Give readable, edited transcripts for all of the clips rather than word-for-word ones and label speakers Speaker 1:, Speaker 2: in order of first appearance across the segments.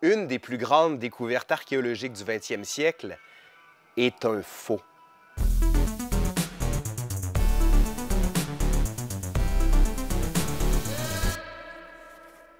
Speaker 1: Une des plus grandes découvertes archéologiques du 20e siècle est un faux.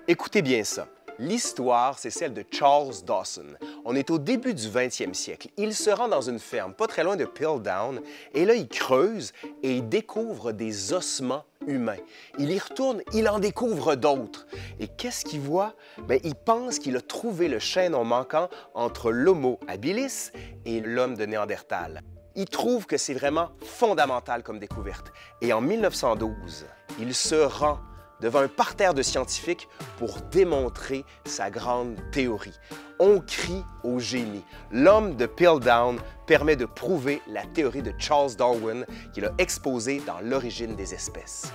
Speaker 1: Écoutez bien ça. L'histoire, c'est celle de Charles Dawson. On est au début du 20e siècle. Il se rend dans une ferme pas très loin de Piltdown et là, il creuse et il découvre des ossements humains. Il y retourne, il en découvre d'autres. Et qu'est-ce qu'il voit? Bien, il pense qu'il a trouvé le chaînon manquant entre l'Homo habilis et l'homme de Néandertal. Il trouve que c'est vraiment fondamental comme découverte. Et en 1912, il se rend devant un parterre de scientifiques pour démontrer sa grande théorie. On crie au génie. L'homme de Piltdown permet de prouver la théorie de Charles Darwin qu'il a exposée dans L'origine des espèces.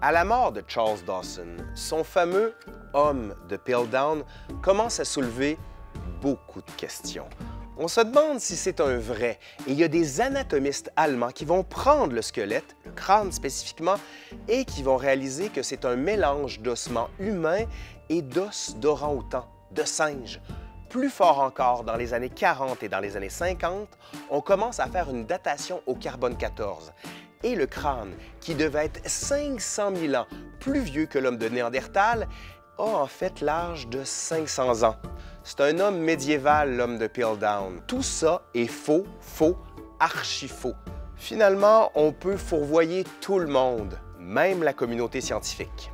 Speaker 1: À la mort de Charles Dawson, son fameux homme de Piltdown commence à soulever beaucoup de questions. On se demande si c'est un vrai, et il y a des anatomistes allemands qui vont prendre le squelette, le crâne spécifiquement, et qui vont réaliser que c'est un mélange d'ossements humains et d'os d'orang-outan, de singe. Plus fort encore, dans les années 40 et dans les années 50, on commence à faire une datation au carbone 14. Et le crâne, qui devait être 500 000 ans plus vieux que l'homme de Néandertal, a en fait l'âge de 500 ans. C'est un homme médiéval, l'homme de Piltdown. Tout ça est faux, faux, archi-faux. Finalement, on peut fourvoyer tout le monde, même la communauté scientifique.